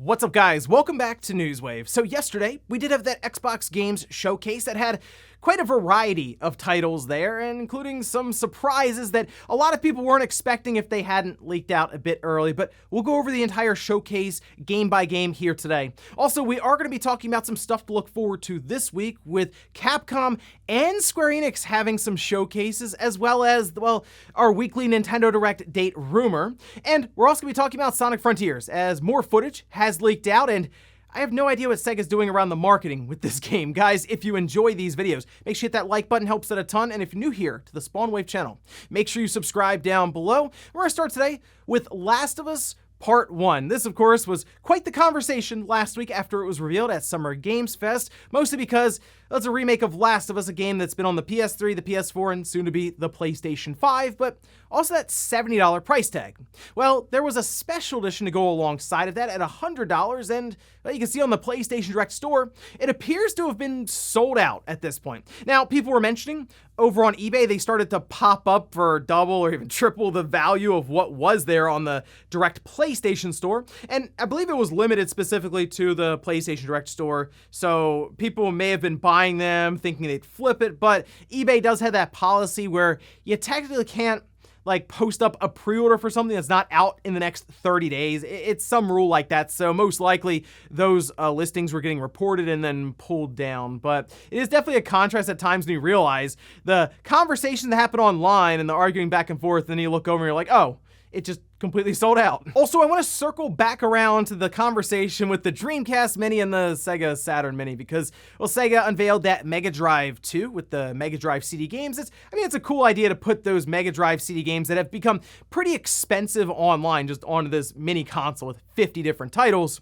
What's up, guys? Welcome back to Newswave. So yesterday, we did have that Xbox Games Showcase that had quite a variety of titles there, and including some surprises that a lot of people weren't expecting if they hadn't leaked out a bit early, but we'll go over the entire showcase game by game here today. Also, we are going to be talking about some stuff to look forward to this week with Capcom and Square Enix having some showcases, as well as, well, our weekly Nintendo Direct date rumor. And we're also going to be talking about Sonic Frontiers, as more footage has leaked out, and I have no idea what Sega's doing around the marketing with this game. Guys, if you enjoy these videos, make sure you hit that like button, helps out a ton. And if you're new here to the Spawnwave channel, make sure you subscribe down below. We're gonna start today with Last of Us Part 1. This, of course, was quite the conversation last week after it was revealed at Summer Games Fest, mostly because it's a remake of Last of Us, a game that's been on the PS3, the PS4, and soon to be the PlayStation 5, but also that $70 price tag. Well, there was a special edition to go alongside of that at $100, and you can see on the PlayStation Direct store, it appears to have been sold out at this point. Now, people were mentioning over on eBay, they started to pop up for double or even triple the value of what was there on the Direct PlayStation store, and I believe it was limited specifically to the PlayStation Direct store, so people may have been buying them thinking they'd flip it, but eBay does have that policy where you technically can't post up a pre-order for something that's not out in the next 30 days. It's some rule like that, so most likely those listings were getting reported and then pulled down. But it is definitely a contrast at times when you realize the conversation that happened online and the arguing back and forth, and then you look over and you're like, oh, it just completely sold out. Also, I want to circle back around to the conversation with the Dreamcast Mini and the Sega Saturn Mini because, well, Sega unveiled that Mega Drive 2 with the Mega Drive CD games. It's a cool idea to put those Mega Drive CD games that have become pretty expensive online just onto this mini console with 50 different titles.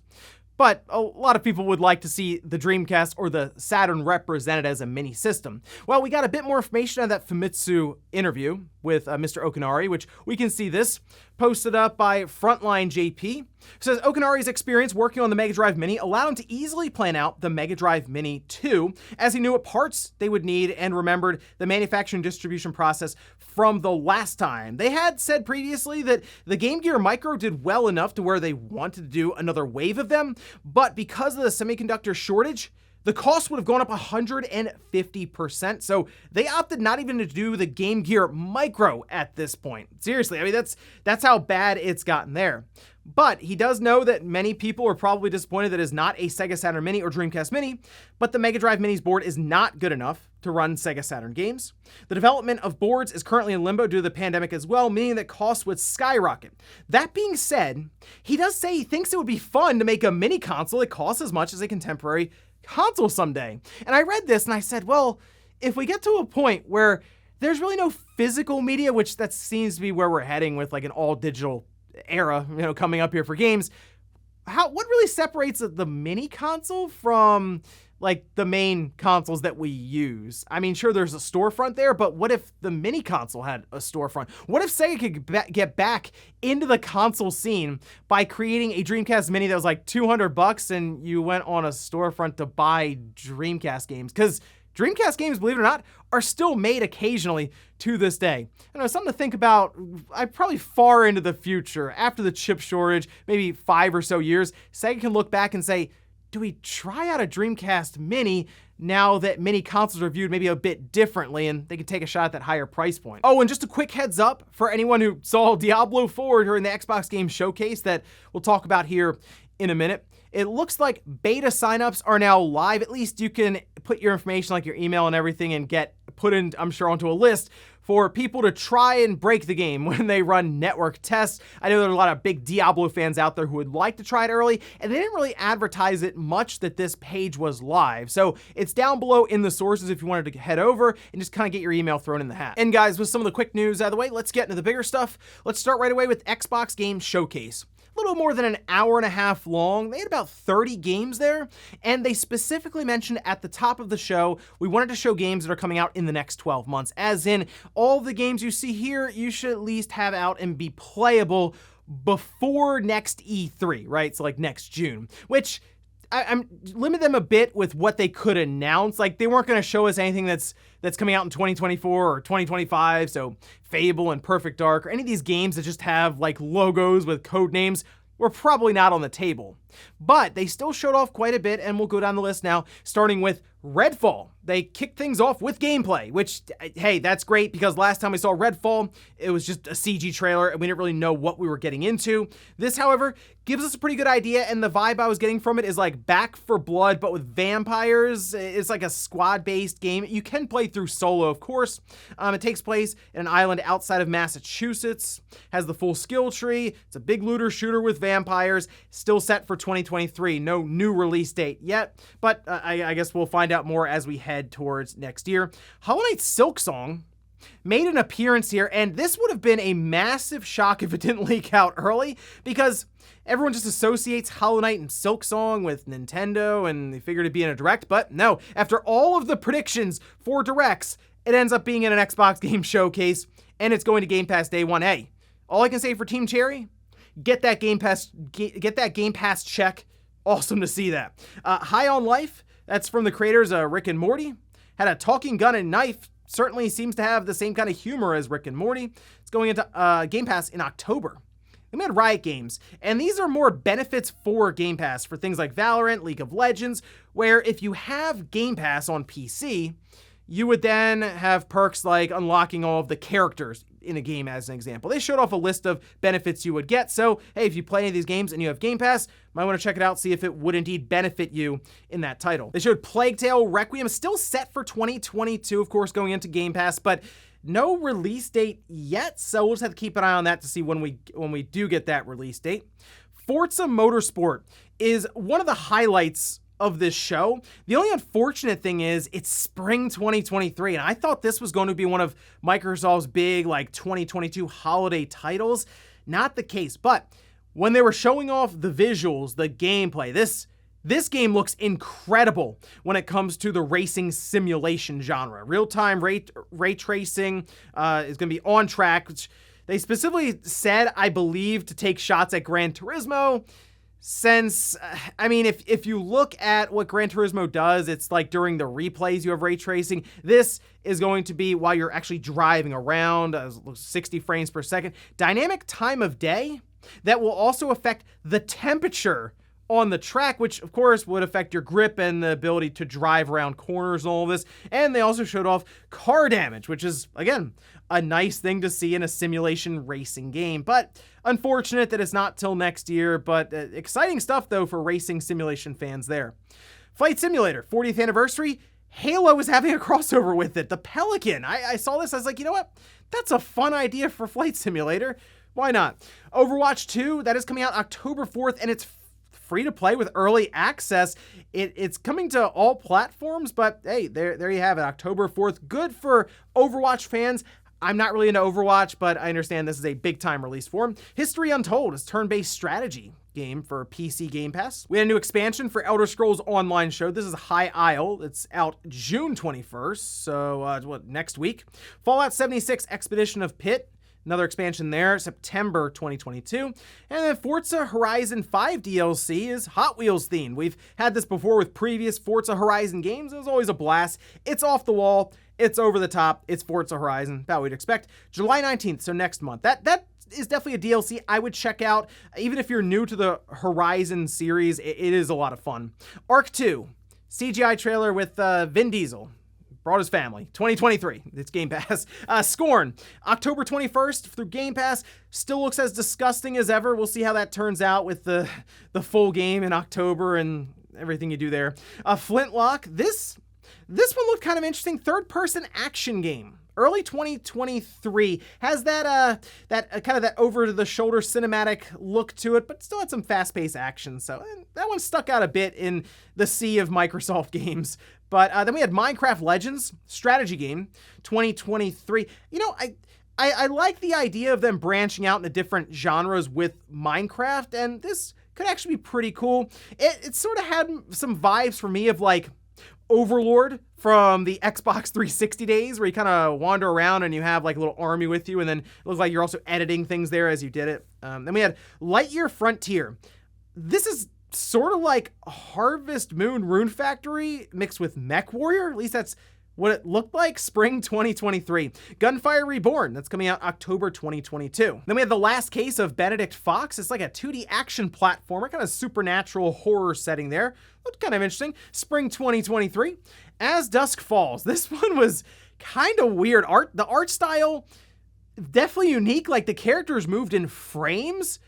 But a lot of people would like to see the Dreamcast or the Saturn represented as a mini system. Well, we got a bit more information on that Famitsu interview with Mr. Okanari, which we can see this posted up by Frontline JP. It says Okanari's experience working on the Mega Drive Mini allowed him to easily plan out the Mega Drive Mini 2, as he knew what parts they would need and remembered the manufacturing distribution process from the last time. They had said previously that the Game Gear Micro did well enough to where they wanted to do another wave of them, but because of the semiconductor shortage, the cost would have gone up 150%, so they opted not even to do the Game Gear Micro at this point. Seriously, that's how bad it's gotten there. But he does know that many people are probably disappointed that it is not a Sega Saturn Mini or Dreamcast Mini, but the Mega Drive Mini's board is not good enough to run Sega Saturn games. The development of boards is currently in limbo due to the pandemic as well, meaning that costs would skyrocket. That being said, he does say he thinks it would be fun to make a mini console that costs as much as a contemporary console someday. And I read this and I said, well, if we get to a point where there's really no physical media, which that seems to be where we're heading with an all digital era, coming up here for games, what really separates the mini console from the main consoles that we use? Sure, there's a storefront there, but what if the mini console had a storefront? What if Sega could get back into the console scene by creating a Dreamcast Mini that was $200 and you went on a storefront to buy Dreamcast games? Because Dreamcast games, believe it or not, are still made occasionally to this day. Something to think about. Probably far into the future, after the chip shortage, maybe 5 or so years, Sega can look back and say, do we try out a Dreamcast Mini now that mini consoles are viewed maybe a bit differently and they can take a shot at that higher price point? Oh, and just a quick heads up for anyone who saw Diablo 4 during the Xbox Game Showcase that we'll talk about here in a minute. It looks like beta signups are now live. At least you can put your information, your email and everything, and get put in, I'm sure, onto a list for people to try and break the game when they run network tests. I know there are a lot of big Diablo fans out there who would like to try it early, and they didn't really advertise it much that this page was live. So it's down below in the sources if you wanted to head over and just kind of get your email thrown in the hat. And guys, with some of the quick news out of the way, let's get into the bigger stuff. Let's start right away with Xbox Game Showcase. A little more than an hour and a half long. They had about 30 games there, and they specifically mentioned at the top of the show, we wanted to show games that are coming out in the next 12 months, as in all the games you see here, you should at least have out and be playable before next E3, right? So next June, which I'm limit them a bit with what they could announce. They weren't going to show us anything that's coming out in 2024 or 2025. So Fable and Perfect Dark or any of these games that just have logos with code names, were probably not on the table. But they still showed off quite a bit, and we'll go down the list now, starting with Redfall. They kicked things off with gameplay, which, hey, that's great because last time we saw Redfall, it was just a CG trailer and we didn't really know what we were getting into. This, however, gives us a pretty good idea, and the vibe I was getting from it is like Back 4 Blood, but with vampires. It's like a squad-based game. You can play through solo, of course. It takes place in an island outside of Massachusetts, has the full skill tree. It's a big looter shooter with vampires, still set for 2023. No new release date yet, but I guess we'll find out more as we head towards next year. Hollow Knight's Silksong made an appearance here, and this would have been a massive shock if it didn't leak out early, because everyone just associates Hollow Knight and Silksong with Nintendo, and they figured it'd be in a Direct, but no. After all of the predictions for Directs, it ends up being in an Xbox Game Showcase, and it's going to Game Pass Day 1. Hey, all I can say for Team Cherry, get that Game Pass check. Awesome to see that. High on Life, that's from the creators of Rick and Morty, had a talking gun and knife. Certainly seems to have the same kind of humor as Rick and Morty. It's going into Game Pass in October. Then we had Riot Games, and these are more benefits for Game Pass for things like Valorant, League of Legends, where if you have Game Pass on PC, you would then have perks like unlocking all of the characters in a game, as an example. They showed off a list of benefits you would get, so hey, if you play any of these games and you have Game Pass, might want to check it out, see if it would indeed benefit you in that title. They showed Plague Tale Requiem, still set for 2022, of course, going into Game Pass, but no release date yet, so we'll just have to keep an eye on that to see when we do get that release date. Forza Motorsport is one of the highlights of this show. The only unfortunate thing is it's spring 2023, and I thought this was going to be one of Microsoft's big 2022 holiday titles. Not the case, but when they were showing off the visuals, the gameplay, this game looks incredible when it comes to the racing simulation genre. Real-time ray tracing is going to be on track, which they specifically said, I believe, to take shots at Gran Turismo. Since, I mean, if you look at what Gran Turismo does, it's like during the replays you have ray tracing. This is going to be while you're actually driving around, 60 frames per second. Dynamic time of day that will also affect the temperature on the track, which of course would affect your grip and the ability to drive around corners and all of this. And they also showed off car damage, which is, again, a nice thing to see in a simulation racing game. But unfortunate that it's not till next year, but exciting stuff though for racing simulation fans there. Flight Simulator, 40th anniversary. Halo is having a crossover with it. The Pelican. I saw this, I was like, you know what? That's a fun idea for Flight Simulator. Why not? Overwatch 2, that is coming out October 4th, and it's free to play with early access. It's coming to all platforms, but hey, there you have it, October 4th. Good for Overwatch fans. I'm not really into Overwatch, but I understand this is a big time release for them. History Untold is turn-based strategy game for PC Game Pass. We had a new expansion for Elder Scrolls Online show. This is High Isle. It's out June 21st, so next week. Fallout 76 Expedition of Pit. Another expansion there, September 2022. And then Forza Horizon 5 DLC is Hot Wheels themed. We've had this before with previous Forza Horizon games. It was always a blast. It's off the wall. It's over the top. It's Forza Horizon. About what we'd expect. July 19th, so next month. That is definitely a DLC I would check out. Even if you're new to the Horizon series, it is a lot of fun. Arc 2, CGI trailer with Vin Diesel. Brought his family. 2023. It's Game Pass. Scorn. October 21st through Game Pass. Still looks as disgusting as ever. We'll see how that turns out with the full game in October and everything you do there. Flintlock. This one looked kind of interesting. Third-person action game. Early 2023. Has that kind of that over-the-shoulder cinematic look to it, but still had some fast-paced action. So that one stuck out a bit in the sea of Microsoft games. But then we had Minecraft Legends, strategy game, 2023. You know, I like the idea of them branching out into different genres with Minecraft, and this could actually be pretty cool. It sort of had some vibes for me of like Overlord from the Xbox 360 days, where you kind of wander around and you have like a little army with you, and then it looks like you're also editing things there as you did it. Then we had Lightyear Frontier. This is sort of like Harvest Moon Rune Factory mixed with Mech Warrior. At least that's what it looked like spring 2023. Gunfire Reborn, that's coming out October 2022. Then we have The Last Case of Benedict Fox. It's like a 2D action platformer, kind of supernatural horror setting there. Looked kind of interesting. Spring 2023. As Dusk Falls. This one was kind of weird. The art style, definitely unique. Like the characters moved in frames,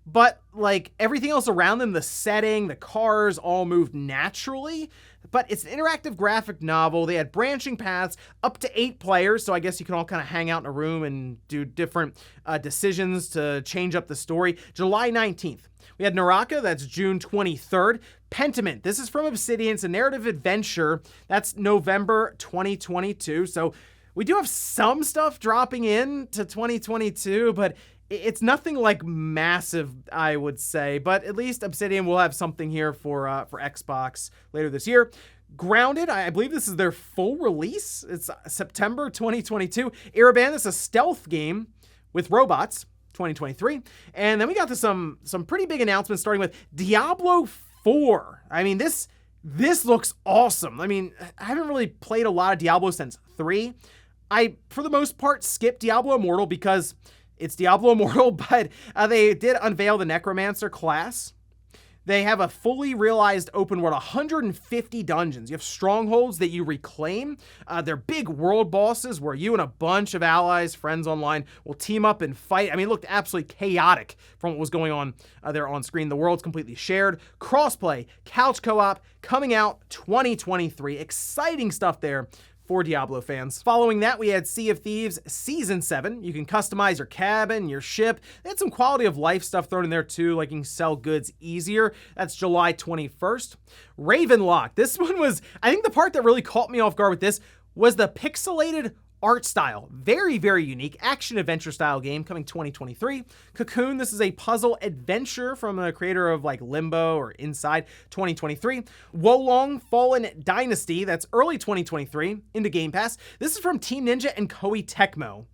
but like everything else around them, the setting, the cars all moved naturally. But it's an interactive graphic novel. They had branching paths, up to 8 players, so I guess you can all kind of hang out in a room and do different decisions to change up the story. July 19th. We had Naraka, that's June 23rd. Pentiment, this is from Obsidian. It's a narrative adventure. That's November 2022. So we do have some stuff dropping in to 2022, but it's nothing like massive, I would say, but at least Obsidian will have something here for Xbox later this year. Grounded, I believe this is their full release. It's September 2022. Ereban, this is a stealth game with robots, 2023. And then we got to some pretty big announcements, starting with Diablo 4. I mean, this looks awesome. I mean, I haven't really played a lot of Diablo since 3. I, for the most part, skipped Diablo Immortal because it's Diablo Immortal, but they did unveil the Necromancer class. They have a fully realized open world, 150 dungeons. You have strongholds that you reclaim. They're big world bosses where you and a bunch of allies, friends online, will team up and fight. I mean, it looked absolutely chaotic from what was going on there on screen. The world's completely shared. Crossplay, couch co-op, coming out 2023. Exciting stuff there for Diablo fans. Following that, we had Sea of Thieves Season 7. You can customize your cabin, your ship. They had some quality of life stuff thrown in there too, like you can sell goods easier. That's July 21st. Ravenlock. This one was, I think the part that really caught me off guard with this was the pixelated art style. Very, very unique action-adventure style game coming 2023. Cocoon, this is a puzzle adventure from the creator of like Limbo or Inside, 2023. Wolong Fallen Dynasty, that's early 2023 into Game Pass. This is from Team Ninja and Koei Tecmo.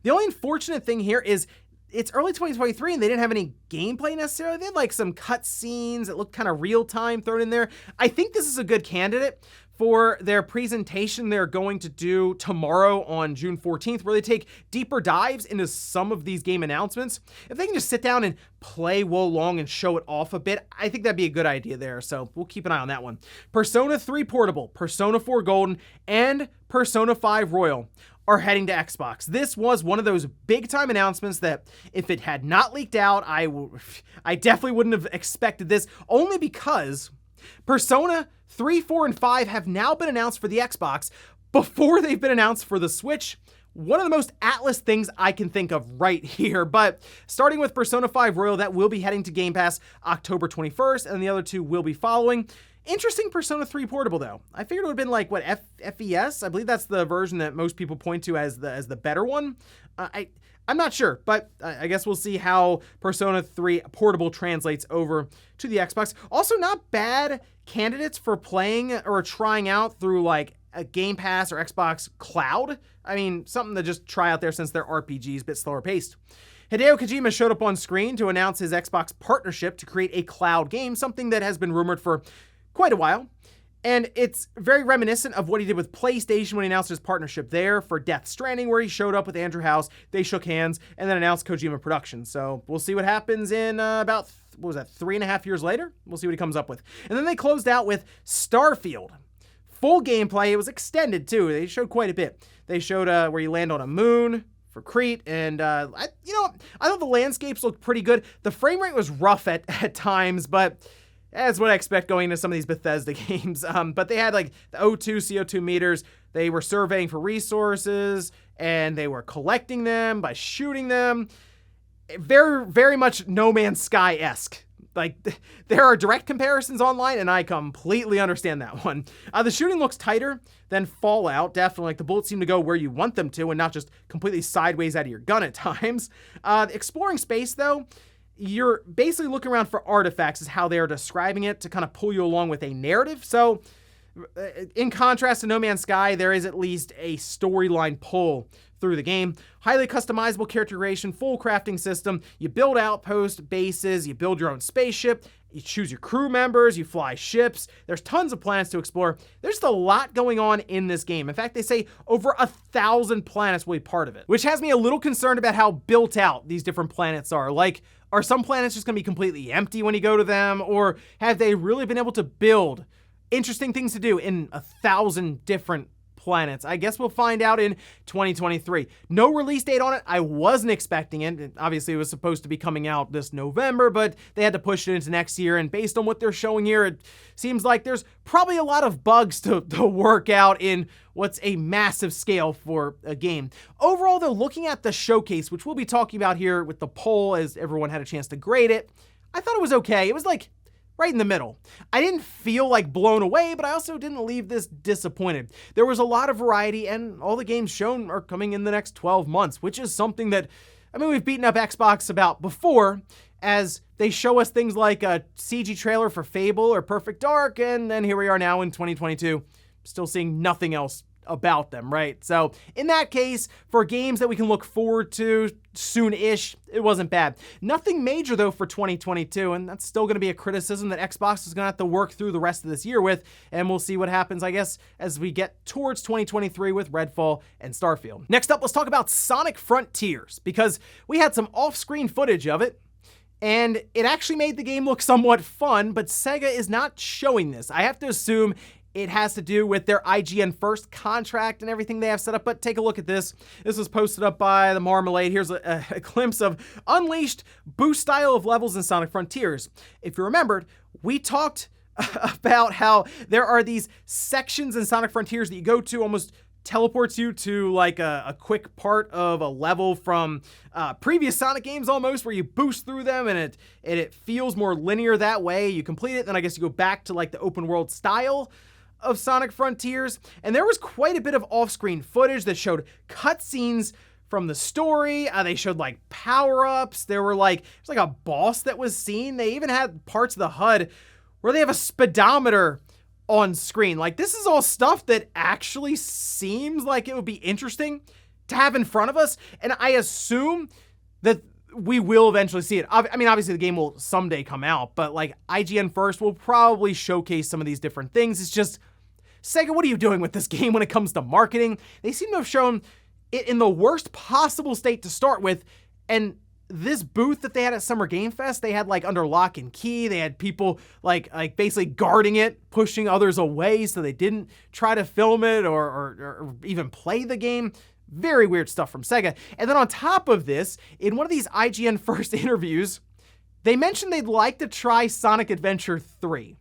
The only unfortunate thing here is it's early 2023 and they didn't have any gameplay necessarily. They had like some cut scenes that looked kind of real time thrown in there. I think this is a good candidate for their presentation they're going to do tomorrow on June 14th, where they take deeper dives into some of these game announcements. If they can just sit down and play Wolong and show it off a bit, I think that'd be a good idea there. So we'll keep an eye on that one. Persona 3 Portable, Persona 4 Golden, and Persona 5 Royal are heading to Xbox. This was one of those big time announcements that if it had not leaked out, I definitely wouldn't have expected this, only because Persona 3, 4, and 5 have now been announced for the Xbox before they've been announced for the Switch. One of the most Atlas things I can think of right here. But starting with Persona 5 Royal, that will be heading to Game Pass October 21st, and the other two will be following. Interesting Persona 3 Portable, though. I figured it would have been like, what, FES? I believe that's the version that most people point to as the better one. I'm not sure, but I guess we'll see how Persona 3 Portable translates over to the Xbox. Also, not bad candidates for playing or trying out through like a Game Pass or Xbox Cloud. I mean, something to just try out there since their RPGs a bit slower paced. Hideo Kojima showed up on screen to announce his Xbox partnership to create a cloud game, something that has been rumored for quite a while. And it's very reminiscent of what he did with PlayStation when he announced his partnership there for Death Stranding, where he showed up with Andrew House, they shook hands, and then announced Kojima Productions. So we'll see what happens in about, 3.5 years later? We'll see what he comes up with. And then they closed out with Starfield. Full gameplay. It was extended, too. They showed quite a bit. They showed where you land on a moon for Crete, and I thought the landscapes looked pretty good. The frame rate was rough at times, but that's what I expect going into some of these Bethesda games. But they had like the O2, CO2 meters. They were surveying for resources and they were collecting them by shooting them. Very, very much No Man's Sky-esque. Like, there are direct comparisons online, and I completely understand that one. The shooting looks tighter than Fallout, definitely. Like, the bullets seem to go where you want them to and not just completely sideways out of your gun at times. Exploring space, though, you're basically looking around for artifacts is how they're describing it to kind of pull you along with a narrative. So in contrast to No Man's Sky, there is at least a storyline pull through the game. Highly customizable character creation, full crafting system. You build outpost bases, you build your own spaceship. You choose your crew members, you fly ships, there's tons of planets to explore. There's just a lot going on in this game. In fact, they say over 1,000 planets will be part of it, which has me a little concerned about how built out these different planets are. Like, are some planets just gonna be completely empty when you go to them, or have they really been able to build interesting things to do in 1,000 different planets? I guess we'll find out in 2023. No release date on it. I wasn't expecting it. Obviously, it was supposed to be coming out this November, but they had to push it into next year. And based on what they're showing here, it seems like there's probably a lot of bugs to work out in what's a massive scale for a game. Overall, though, looking at the showcase, which we'll be talking about here with the poll as everyone had a chance to grade it, I thought it was okay. It was like right in the middle. I didn't feel like blown away, but I also didn't leave this disappointed. There was a lot of variety, and all the games shown are coming in the next 12 months, which is something that, I mean, we've beaten up Xbox about before, as they show us things like a CG trailer for Fable or Perfect Dark, and then here we are now in 2022, still seeing nothing else about them, right? So in that case, for games that we can look forward to soon-ish, it wasn't bad. Nothing major though for 2022, and that's still gonna be a criticism that Xbox is gonna have to work through the rest of this year with, and we'll see what happens, I guess, as we get towards 2023 with Redfall and Starfield. Next up, let's talk about Sonic Frontiers, because we had some off-screen footage of it, and it actually made the game look somewhat fun, but Sega is not showing this. I have to assume it has to do with their IGN First contract and everything they have set up, but take a look at this. This was posted up by the Marmalade. Here's a glimpse of unleashed boost style of levels in Sonic Frontiers. If you remembered, we talked about how there are these sections in Sonic Frontiers that you go to, almost teleports you to like a quick part of a level from previous Sonic games almost, where you boost through them and it feels more linear that way. You complete it, then I guess you go back to like the open world style of Sonic Frontiers, and there was quite a bit of off-screen footage that showed cutscenes from the story. They showed like power-ups. There's like a boss that was seen. They even had parts of the HUD where they have a speedometer on screen. Like, this is all stuff that actually seems like it would be interesting to have in front of us, and I assume that we will eventually see it. I mean, obviously the game will someday come out, but like IGN First will probably showcase some of these different things. It's just, Sega, what are you doing with this game when it comes to marketing? They seem to have shown it in the worst possible state to start with, and this booth that they had at Summer Game Fest, they had like under lock and key. They had people like basically guarding it, pushing others away so they didn't try to film it or even play the game. Very weird stuff from Sega. And then on top of this, in one of these IGN First interviews, they mentioned they'd like to try Sonic Adventure 3.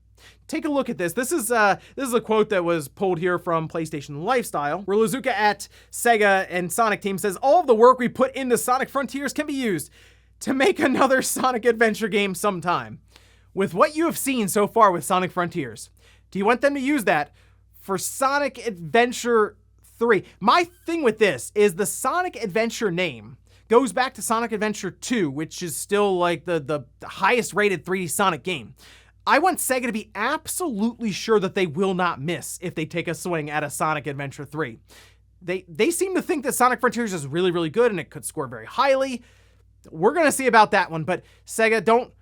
Take a look at this. This is a quote that was pulled here from PlayStation Lifestyle, where Lazuka at Sega and Sonic team says, "All of the work we put into Sonic Frontiers can be used to make another Sonic Adventure game sometime. With what you have seen so far with Sonic Frontiers, do you want them to use that for Sonic Adventure 3? My thing with this is the Sonic Adventure name goes back to Sonic Adventure 2, which is still like the highest rated 3D Sonic game. I want Sega to be absolutely sure that they will not miss if they take a swing at a Sonic Adventure 3. They seem to think that Sonic Frontiers is really, really good and it could score very highly. We're gonna see about that one, but Sega, don't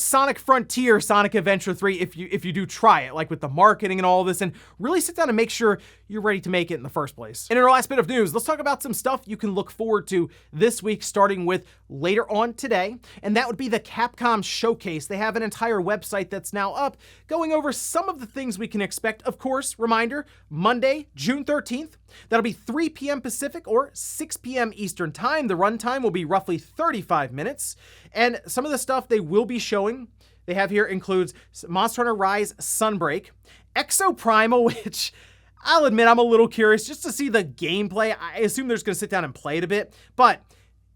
Sonic Frontier Sonic Adventure 3 if you do try it, like with the marketing and all of this, and really sit down and make sure you're ready to make it in the first place. And in our last bit of news, let's talk about some stuff you can look forward to this week, starting with later on today, and that would be the Capcom Showcase. They have an entire website that's now up, going over some of the things we can expect. Of course, reminder, Monday, June 13th, that'll be 3 p.m. Pacific or 6 p.m. Eastern Time. The runtime will be roughly 35 minutes, and some of the stuff they will be showing, they have here, includes Monster Hunter Rise Sunbreak, Exo Primal, which I'll admit I'm a little curious just to see the gameplay. I assume they're just gonna sit down and play it a bit, but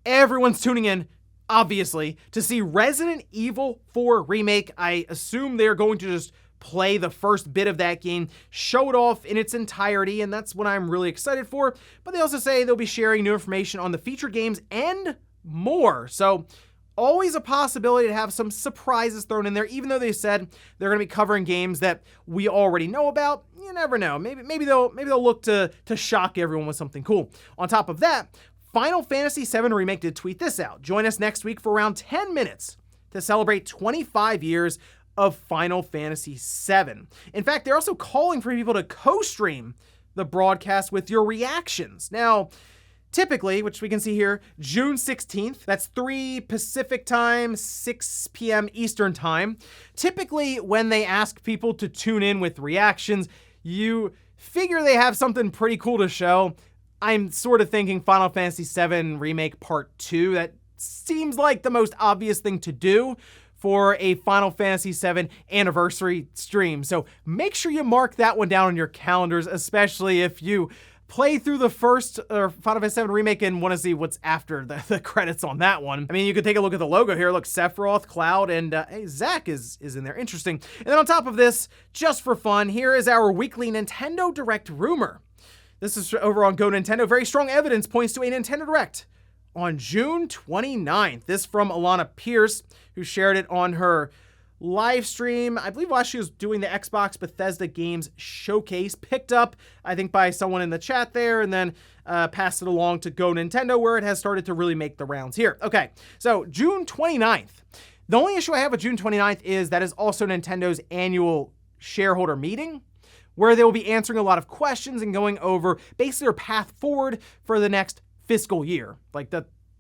everyone's tuning in, obviously, to see Resident Evil 4 Remake. I assume they're going to just play the first bit of that game, show it off in its entirety, and that's what I'm really excited for. But they also say they'll be sharing new information on the featured games and more. So always a possibility to have some surprises thrown in there, even though they said they're going to be covering games that we already know about. You never know. Maybe they'll look to shock everyone with something cool. On top of that, Final Fantasy VII Remake did tweet this out. Join us next week for around 10 minutes to celebrate 25 years of Final Fantasy VII. In fact, they're also calling for people to co-stream the broadcast with your reactions. Now, typically, which we can see here, June 16th, that's 3 Pacific time, 6 p.m. Eastern time. Typically, when they ask people to tune in with reactions, you figure they have something pretty cool to show. I'm sort of thinking Final Fantasy VII Remake Part 2. That seems like the most obvious thing to do for a Final Fantasy VII anniversary stream. So make sure you mark that one down on your calendars, especially if you play through the first Final Fantasy VII Remake and want to see what's after the credits on that one. I mean, you could take a look at the logo here. Look, Sephiroth, Cloud, and hey, Zack is in there. Interesting. And then on top of this, just for fun, here is our weekly Nintendo Direct rumor. This is over on Go Nintendo. Very strong evidence points to a Nintendo Direct on June 29th. This from Alana Pierce, who shared it on her live stream. I believe while she was doing the Xbox Bethesda Games Showcase, picked up, I think, by someone in the chat there, and then passed it along to Go Nintendo, where it has started to really make the rounds here. Okay, so June 29th. The only issue I have with June 29th is that is also Nintendo's annual shareholder meeting, where they will be answering a lot of questions and going over basically their path forward for the next fiscal year. Like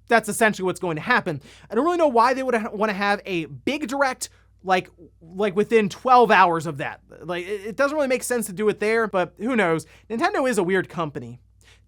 that's essentially what's going to happen. I don't really know why they would want to have a big direct like within 12 hours of that. Like, it doesn't really make sense to do it there, but who knows? Nintendo is a weird company.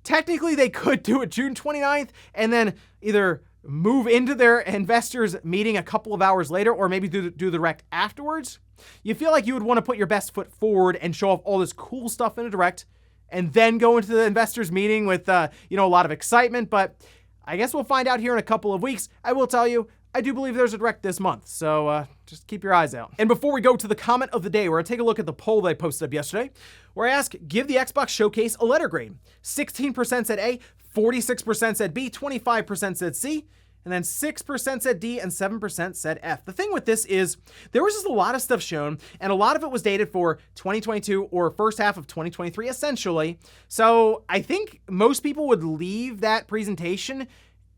Technically, they could do it June 29th and then either move into their investors meeting a couple of hours later, or maybe do the direct afterwards. You feel like you would want to put your best foot forward and show off all this cool stuff in a direct, and then go into the investors meeting with a lot of excitement. But I guess we'll find out here in a couple of weeks. I will tell you, I do believe there's a direct this month, so just keep your eyes out. And before we go to the comment of the day, we're gonna take a look at the poll that I posted up yesterday, where I asked, give the Xbox Showcase a letter grade. 16% said A, 46% said B, 25% said C, and then 6% said D, and 7% said F. The thing with this is, there was just a lot of stuff shown, and a lot of it was dated for 2022 or first half of 2023, essentially. So I think most people would leave that presentation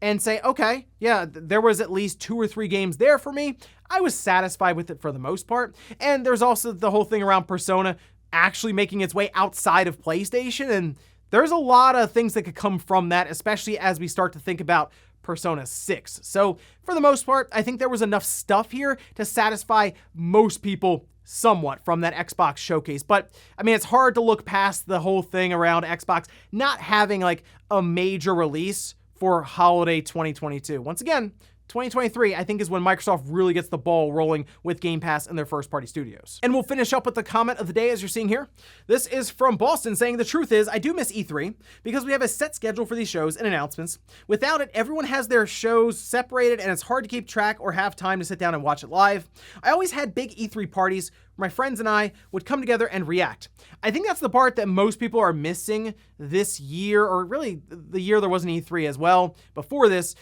and say, okay, yeah, there was at least 2 or 3 games there for me. I was satisfied with it for the most part. And there's also the whole thing around Persona actually making its way outside of PlayStation, and there's a lot of things that could come from that, especially as we start to think about Persona 6. So for the most part, I think there was enough stuff here to satisfy most people somewhat from that Xbox Showcase. But I mean, it's hard to look past the whole thing around Xbox not having like a major release for holiday 2022. Once again, 2023, I think, is when Microsoft really gets the ball rolling with Game Pass and their first-party studios. And we'll finish up with the comment of the day, as you're seeing here. This is from Boston, saying, the truth is, I do miss E3 because we have a set schedule for these shows and announcements. Without it, everyone has their shows separated, and it's hard to keep track or have time to sit down and watch it live. I always had big E3 parties where my friends and I would come together and react. I think that's the part that most people are missing this year, or really the year there was an E3 as well before this,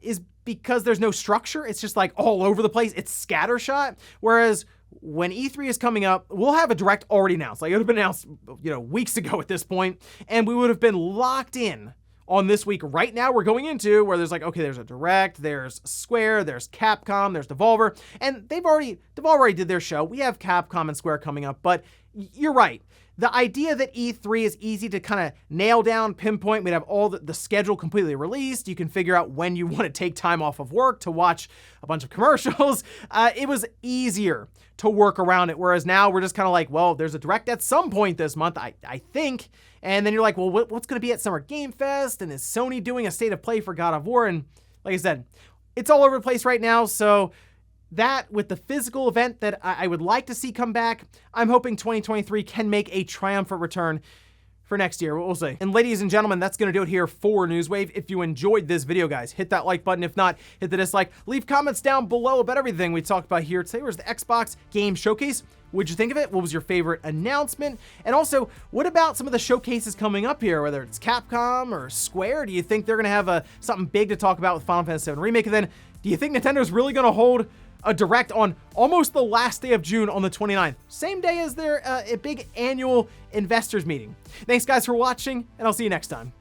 is because there's no structure. It's just like all over the place. It's scattershot. Whereas when E3 is coming up, we'll have a direct already announced. Like, it would have been announced, weeks ago at this point, and we would have been locked in on this week. Right now we're going into where there's like, okay, there's a direct, there's Square, there's Capcom, there's Devolver, and Devolver already did their show. We have Capcom and Square coming up, but you're right. The idea that E3 is easy to kind of nail down, pinpoint, we'd have all the schedule completely released. You can figure out when you want to take time off of work to watch a bunch of commercials. It was easier to work around it, whereas now we're just kind of like, well, there's a direct at some point this month, I think. And then you're like, well, what's going to be at Summer Game Fest? And is Sony doing a state of play for God of War? And like I said, it's all over the place right now, so that, with the physical event that I would like to see come back, I'm hoping 2023 can make a triumphant return for next year. We'll see. And ladies and gentlemen, that's going to do it here for Newswave. If you enjoyed this video, guys, hit that like button. If not, hit the dislike. Leave comments down below about everything we talked about here today. Where's the Xbox Game Showcase? What'd you think of it? What was your favorite announcement? And also, what about some of the showcases coming up here, whether it's Capcom or Square? Do you think they're going to have something big to talk about with Final Fantasy VII Remake? And then, do you think Nintendo's really going to hold a direct on almost the last day of June on the 29th? Same day as their a big annual investors meeting. Thanks, guys, for watching, and I'll see you next time.